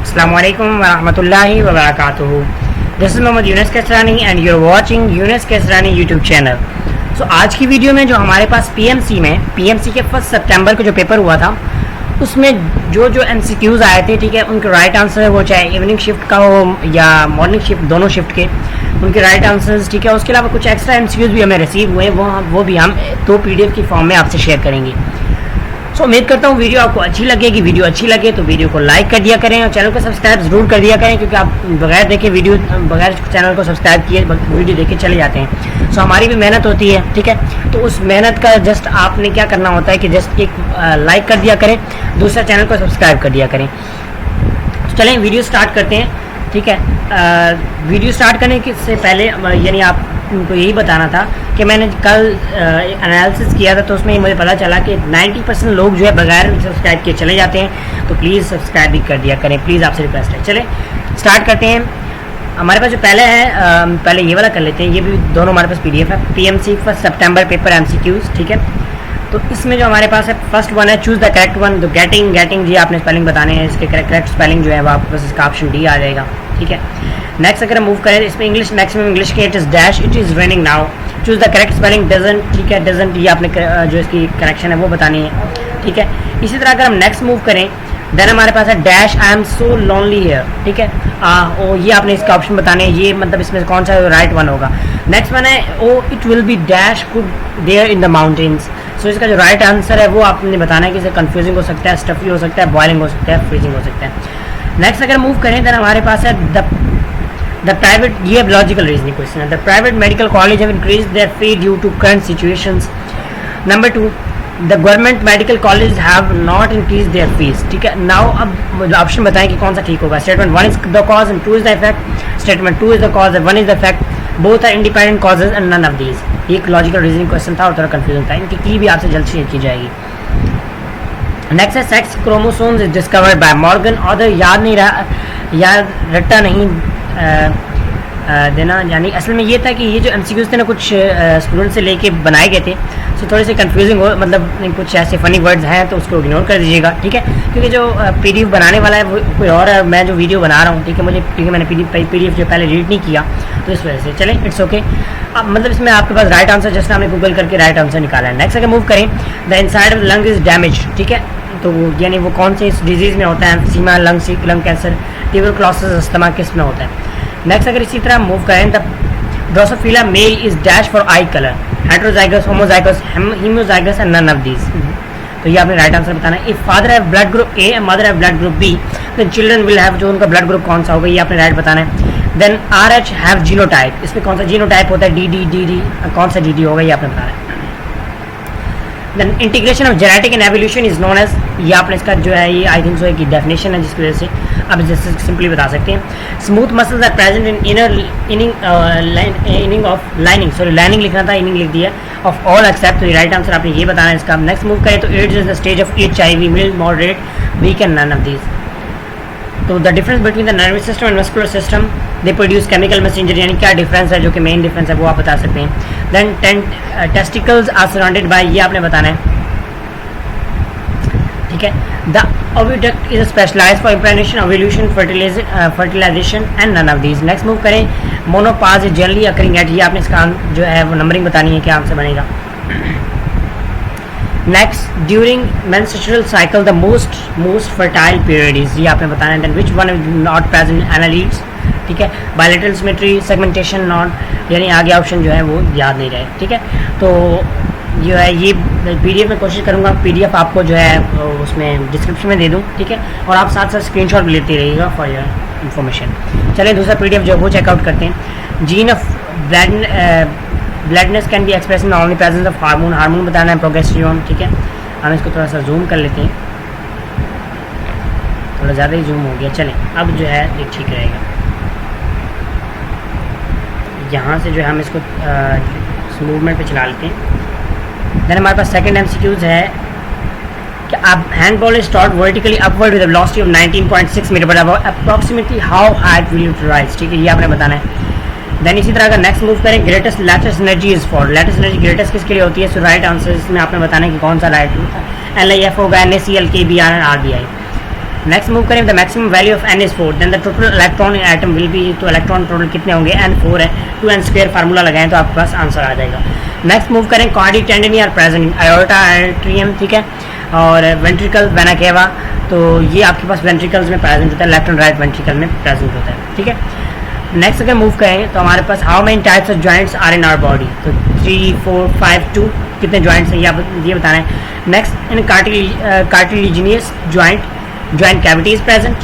अस्सलामुअलैकुम वरहमतुल्लाहि वबरकातुहू। This is Mohammad Yunus Kasrani and you are watching Yunus Kasrani YouTube channel. So आज की वीडियो में जो हमारे पास पीएमसी के 1 सितंबर को जो पेपर हुआ था उसमें जो एमसीक्यूज़ आए थे, ठीक है, उनके राइट आंसर है वो चाहे इवनिंग शिफ्ट का हो या मॉर्निंग शिफ्ट, दोनों शिफ्ट के उनके राइट आंसर्स, ठीक है। उसके अलावा कुछ एक्स्ट्रा एमसीक्यूज़ भी हमें रिसीव हुए, वो भी हम 2 PDF की फॉर्म में आपसे शेयर करेंगे। सो उम्मीद करता हूँ वीडियो आपको अच्छी लगेगी। वीडियो अच्छी लगे तो वीडियो को लाइक कर दिया करें और चैनल को सब्सक्राइब ज़रूर कर दिया करें, क्योंकि आप बगैर चैनल को सब्सक्राइब किए वीडियो देखे चले जाते हैं। सो हमारी भी मेहनत होती है, ठीक है। तो उस मेहनत का जस्ट आपने क्या करना होता है कि जस्ट एक लाइक कर दिया करें, दूसरा चैनल को सब्सक्राइब कर दिया करें। तो चलें वीडियो स्टार्ट करते हैं, ठीक है। वीडियो स्टार्ट करने से पहले यानी आपको यही बताना था कि मैंने कल एनालिसिस किया था, तो उसमें मुझे पता चला कि 90% लोग जो है बगैर सब्सक्राइब किए चले जाते हैं। तो प्लीज़ सब्सक्राइब भी कर दिया करें, प्लीज़ आपसे रिक्वेस्ट है। चलें स्टार्ट करते हैं। हमारे पास जो पहले है, पहले ये वाला कर लेते हैं। ये भी दोनों हमारे पास PDF है, PMC 1 सितंबर पेपर MCQs, ठीक है। तो इसमें जो हमारे पास है फर्स्ट वन है चूज़ द करेक्ट वन। तो गेटिंग जी आपने स्पेलिंग बताने हैं, इसके करेक्ट स्पेलिंग जो है वो आपके पास इसका ऑप्शन D आ जाएगा, ठीक है। नेक्स्ट अगर हम मूव करें इसमें इंग्लिश, मैक्सिमम इंग्लिश के it is dash, it is raining now. Choose the correct spelling doesn't, ठीक है, डजंट ये आपने जो इसकी करेक्शन है वो बतानी है, ठीक है। इसी तरह अगर हम नेक्स्ट मूव करें देन हमारे पास है dash I am so lonely here, ठीक है। ओ ये आपने इसका ऑप्शन बताने हैं, ये मतलब इसमें कौन सा राइट वन होगा। नेक्स्ट वन है oh it will be dash good there in the mountains. So इसका जो राइट आंसर है वो आपने बताना है कि इसे कन्फ्यूजिंग हो सकता है, स्टफी हो सकता है, बॉइलिंग हो सकता है, फ्रीजिंग हो सकता है। नेक्स्ट अगर मूव करें देन हमारे पास है द प्राइवेट, ये लॉजिकल रीजनिंग क्वेश्चन है। The private medical college have increase their fee due to current situations. Number 2 the government medical college have not increase their fees, ठीक है। नाउ अब ऑप्शन बताएं कि कौन सा ठीक होगा। Statement 1 is the cause and 2 is the effect. Statement 2 is the cause and 1 is the effect. Both are independent causes and none of these. एक लॉजिकल रीजनिंग क्वेश्चन था और थोड़ा कंफ्यूजन था, इनकी की भी आपसे जल्द से की जाएगी। नेक्स्ट है sex chromosomes is discovered by Morgan. Order याद नहीं रहा, याद रट्टा नहीं देना, यानी असल में ये था कि ये जो MCQs थे ना कुछ स्टूडेंट से लेके बनाए गए थे, तो थोड़े से कंफ्यूजिंग हो, मतलब कुछ ऐसे फनी वर्ड्स हैं तो उसको इग्नोर कर दीजिएगा, ठीक है। क्योंकि जो PDF बनाने वाला है वो कोई और है, मैं जो वीडियो बना रहा हूँ, ठीक है, मुझे क्योंकि मैंने PDF जो पहले रीड नहीं किया तो इस वजह से। चलें इट्स ओके। अब मतलब इसमें आपके पास राइट आंसर जैसे आपने गूगल करके राइट आंसर निकाला है। नेक्स्ट अगर मूव करें the inside of lung is damage, ठीक है। तो यानी वो कौन से इस डिजीज़ में होता है, emphysema, lung cancer, tuberculosis, asthma, किस में होता है। नेक्स्ट अगर इसी तरह मूव करें the drosophila male is dash for eye colour, heterozygous, homozygous, hemizygous and none of these. तो ये आपने राइट आंसर बताना है। If father have blood group A and mother have blood group B then children will have, जो उनका blood group कौन सा होगा ये आपने राइट बताना है। देन RH हैव जीनोटाइप, इसमें कौन सा जीनोटाइप होता है, DD, कौन सा DD होगा ये आपने बताना है। Then integration of genetic and evolution is known as, ये आपने इसका जो है ये आई थिंक सो एक डेफिनेशन है जिसकी वजह से आप जैसे सिंपली बता सकते हैं। Smooth muscles are present in inning of lining, sorry lining लिखना था, इनिंग लिख दिया, ऑफ ऑल एक्सेप्ट। तो ये राइट आंसर आपने ये बताना है इसका। नेक्स्ट मूव करें तो AIDS is the stage of HIV, mild, moderate, weak and none of these. तो the difference between the nervous system and muscular system, they produce chemical messenger, यानी क्या डिफरेंस है, जो कि मेन डिफरेंस है वो आप बता सकते हैं। Then testicles are surrounded by, ये आपने बताना है, ठीक है। The oviduct is specialised for impregnation, ovulation, fertilisation and none of these. Next move करें menopause is generally occurring at, ये आपने इसका जो है वो नंबरिंग बतानी है, क्या आंसर बनेगा। Next during menstrual cycle the most fertile period is, ये आपने बताना है। Then which one is not present analytes, ठीक है। बायलैटरल सिमेट्री, सेगमेंटेशन नॉट, यानी आगे ऑप्शन जो है वो याद नहीं रहे, ठीक है। तो जो है ये PDF में कोशिश करूँगा PDF आपको जो है उसमें डिस्क्रिप्शन में दे दूँ, ठीक है। और आप साथ साथ स्क्रीनशॉट भी लेते रहिएगा फॉर योर इन्फॉर्मेशन। चलिए दूसरा PDF जो है वो चेकआउट करते हैं। Gene of baldness can be express in only presence of hormone बताना है, प्रोगेस्टेरोन, ठीक है। हम इसको थोड़ा सा जूम कर लेते हैं, थोड़ा ज़्यादा ही जूम हो गया। चलें अब जो है ये ठीक रहेगा। यहाँ से जो है हम इसको मूवमेंट पे चला लेते हैं। देन हमारे पास सेकंड MCQs है कि आप handball is taught vertically upward with velocity of 19.6 metre, but approximately how height will it rise, ठीक है, ये आपने बताना है। देन इसी तरह अगर नेक्स्ट मूव करें greatest latest energy is for, latest energy greatest किसके लिए होती है, सो राइट आंसर इसमें आपने बताना है कि कौन सा राइट होता है। LIF होगा, NaCl, KBr, RBI। Next move करें the maximum value of n is 4 then the total electron in atom will be, तो इलेक्ट्रॉन टोटल कितने होंगे, n4 है, 2n² फार्मूला लगाएं तो आपके पास आंसर आ जाएगा। नेक्स्ट मूव करें cardiac tendinae are present aorta atrium, ठीक है, और वेंट्रिकल वेना केवा, तो ये आपके पास वेंट्रिकल्स में प्रेजेंट होता है, लेफ्ट एंड राइट वेंट्रिकल में प्रेजेंट होता है, ठीक है। नेक्स्ट अगर मूव करें तो हमारे पास how many types of joints are in our body, तो 3 4 5 2 कितने जॉइंट्स हैं ये बताना है। Next in cartilaginous joint cavity is present,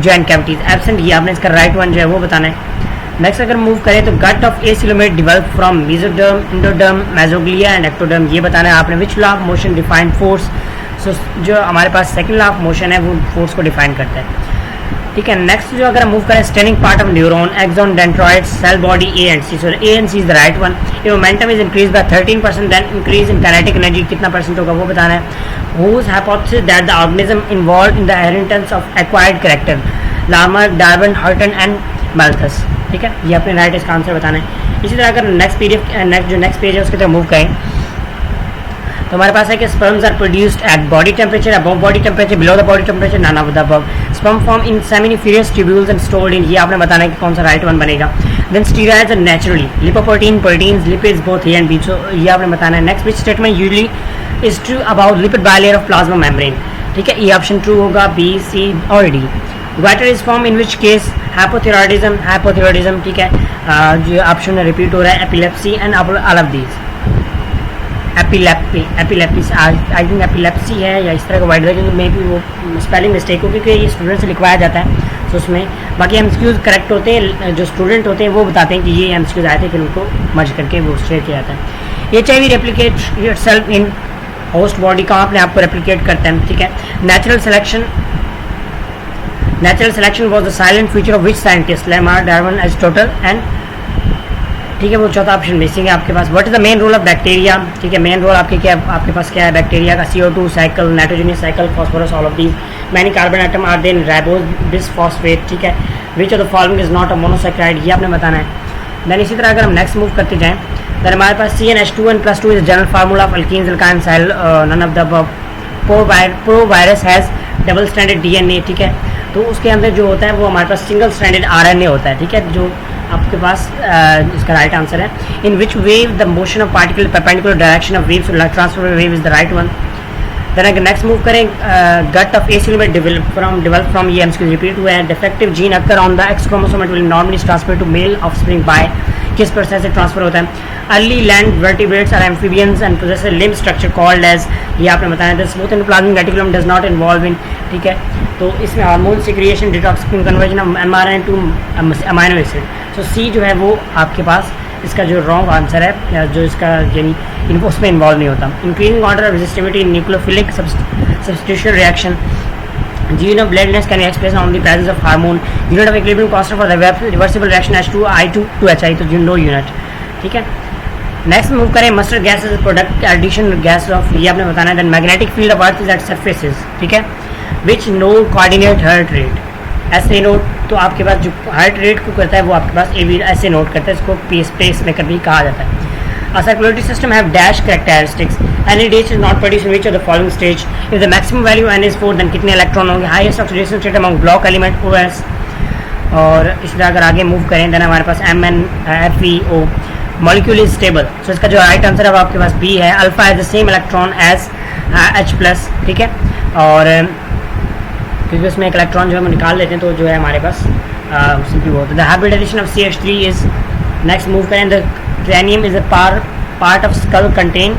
joint cavity is absent, ये आपने इसका राइट वन जो है वो बताना है। नेक्स्ट अगर मूव करें तो gut of a coelomate develop from mesoderm, endoderm, mesoglea and ectoderm, ये बताना है आपने। Which law of motion define force, so जो हमारे पास सेकंड लॉ ऑफ मोशन है वो फोर्स को डिफाइन करता है, ठीक है। नेक्स्ट जो अगर मूव करें staining part of neuron, axon, dendroids, cell body A and C, so A and C is the right one. ये momentum is increase by 13%, then increase in kinetic energy कितना percent होगा वो बताना है। whose hypothesis that the organism involved in the inheritance of acquired character, Larmor, Darwin, हर्टन and Malthus, ठीक है, ये अपने राइट इसका आंसर बताना है। इसी तरह अगर नेक्स्ट पेज है उसकी तरफ मूव करें तो हमारे पास है कि sperms are produced at body temperature, above body temperature, below the body temperature, none of the above. Sperm form in seminiferous tubules and stored in, ये आपने बताना है कि कौन सा राइट वन बनेगा। Then steroids are naturally, lipoprotein, proteins, lipids both A and B, so ये आपने बताना है। Next which statement usually is true about lipid bilayer of plasma membrane, ठीक है, ये ऑप्शन ट्रू होगा, बी, सी और D. Goitre is form in which case, hypothyroidism, ठीक है, जो ऑप्शन रिपीट हो रहा है, epilepsy and all of these. Epilepsy I think epilepsy है या इस तरह का वाइड, क्योंकि मे भी वो स्पेलिंग मिस्टेक हो, क्योंकि ये स्टूडेंट से लिखवाया जाता है तो उसमें बाकी एमसीक्यूज करेक्ट होते हैं, जो स्टूडेंट होते हैं वो बताते हैं कि ये एमसीक्यूज आए थे, फिर उनको मर्ज करके वो शेयर किया जाता है। HIV replicate itself in host body, कहाँ अपने आप को रेप्लिकेट करता है, ठीक है। Natural selection was the silent feature of which scientist, Lamarck, Darwin, Aristotle and, ठीक है, वो चौथा ऑप्शन मिसिंग है आपके पास। What is the main role of bacteria, ठीक है, मेन रोल आपके पास क्या है बैक्टीरिया का, CO2 cycle, nitrogenous cycle, phosphorus, all of these. Many carbon item are then ribose bisphosphate, ठीक है। Which of the following is not a monosaccharide, ये आपने बताना है। देन इसी तरह अगर हम नेक्स्ट मूव करते जाएं तो हमारे पास CnH2n+2 is general formula of alkenes, alkynes, none of the above. Pro virus has double stranded DNA, ठीक है, तो उसके अंदर जो होता है वो हमारे पास सिंगल स्ट्रैंडेड RNA होता है, ठीक है, जो आपके पास इसका राइट आंसर है। In which wave the motion of particle perpendicular direction of waves transfer wave is the right one. Then अगर नेक्स्ट मूव करें gut of a coelomate develop from, ये एमसीक्यू रिपीट हुआ है। Defective gene occur on the X chromosome it will normally transfer to male offspring by, किस process से transfer होता है। Early land vertebrates are amphibians and possess a limb structure called as, ये आपने बताया था। Smooth endoplasmic reticulum does not involve in, ठीक है, तो इसमें hormone secretion, detoxification, conversion of mRNA to amino acid, so C जो है वो आपके पास इसका जो रॉन्ग आंसर है, जो इसका यानी उसमें इन्वॉल्व नहीं होता। Increasing order of resistivity in nucleophilic substitution reaction, unit of bloodness can be expressed on the presence of hormone, unit of equilibrium constant for the reversible reaction H2I2 to HI, तो no unit, ठीक है। Next move करें mustard gas is product addition gas of, ये आपने बताना है। Then magnetic field of earth is at surfaces, ठीक है, which no coordinate heart rate, ऐसे नोट, तो आपके पास जो हार्ट रेट को करता है वो आपके पास ऐसे नोट करता है, इसको पेस मेकर भी कहा जाता है। A circulatory system have dash characteristics. Any dash is not produced in which of the following stage? If the maximum value n is 4, then कितने इलेक्ट्रॉन होंगे? Highest oxidation state among block element OS. और इस तरह अगर आगे move करें then हमारे पास MnFeO molecule is stable. So इसका जो राइट आंसर है वो आपके पास B है. Alpha is the same electron as H+, ठीक है, और क्योंकि उसमें एक इलेक्ट्रॉन जो हम निकाल लेते हैं तो जो है हमारे पास सिंपली वो होता है। The hybridisation of CH3 is, next move करें, the cranium is a part of skull contain,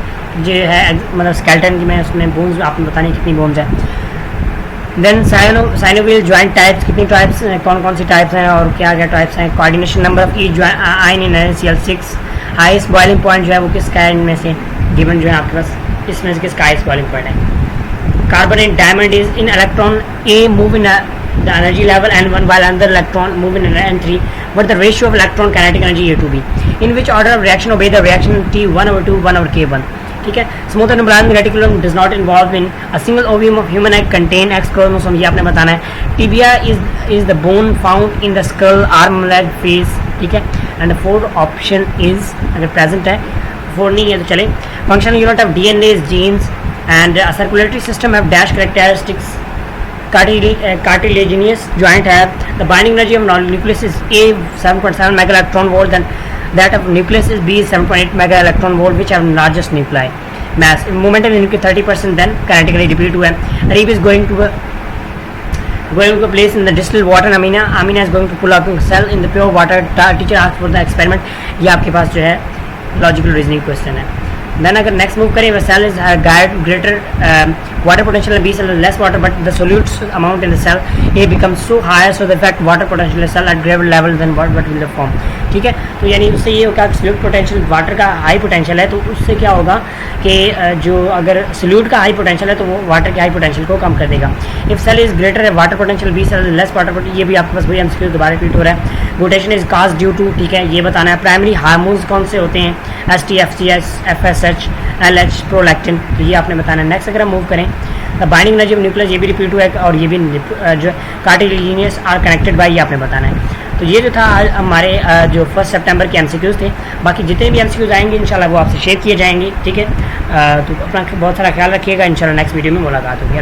जो है मतलब स्केलेटन में उसमें बोन्स आपने बताने कितनी बोन्स है। देन साइनोवियल जॉइंट टाइप्स, कितनी टाइप्स, कौन कौन सी टाइप्स हैं और क्या क्या टाइप्स हैं। Coordination number of each ion in NaCl6, highest boiling point जो है वो किसका है इनमें से, गिवन जो है आपके पास इसमें से किसका हाईएस्ट बॉइलिंग पॉइंट है। Carbon in diamond is in electron A move in the energy level N1 while another electron move in N3, but the ratio of electron kinetic energy A to B. In which order of reaction obey the reaction T 1/2 1/K1, ठीक है। Smooth endoplasmic reticulum does not involve in a single ovum of human egg contain X chromosome, ये आपने बताना है। Tibia is the bone found in the skull, arm, leg, face, ठीक है। And the fourth option is, अगर present है, 4 नहीं है तो चले। Functional unit of DNA is genes and a circulatory system have dash characteristics, cartilaginous joint है. The binding energy of nucleus is A 7.7 mega electron volt and that of nucleus is B 7.8 mega electron volt which have largest nuclei mass. Momentum in nucleus 30%, then kinetically depleted to a reef is going to a place in the distilled water. Amina is going to pull up a cell in the pure water. Teacher asks for the experiment. ये आपके पास जो है logical reasoning question है. Then अगर next move करें, वह cell is greater water potential and B cell less water, but the solute amount in the cell A becomes so higher, so the effect water potential is cell at greater level than what will form. ठीक है, तो यानी उससे ये होगा solute potential water का high potential है, तो उससे क्या होगा कि जो अगर सोल्यूट का हाई पोटेंशियल है तो वो वाटर के हाई पोटेंशियल को कम कर देगा. इफ सेल इज ग्रेटर है water potential, B cell less water potential, ये भी आपके पास वही एमसीक्यू दोबारा रिपीट हो रहा है. Rotation is caused due to, ठीक है, ये बताना है. प्राइमरी हार्मोन्स कौन से होते हैं? ST, FGS, FSH, LH, prolactin, तो ये आपने बताना है. नेक्स्ट अगर हम मूव करें, the binding energy of nucleus, ये भी रिपीट हुआ है, और ये भी जो कार्टिलेजिनियस आर कनेक्टेड बाय, ये आपने बताना है. तो ये जो था हमारे जो 1 सितंबर के एमसीक्यूज थे. बाकी जितने भी एमसीक्यूज आएंगे इंशाल्लाह वो आपसे शेयर किए जाएंगे. ठीक है, तो अपना बहुत सारा ख्याल रखिएगा. इंशाल्लाह नेक्स्ट वीडियो में मुलाकात होगी.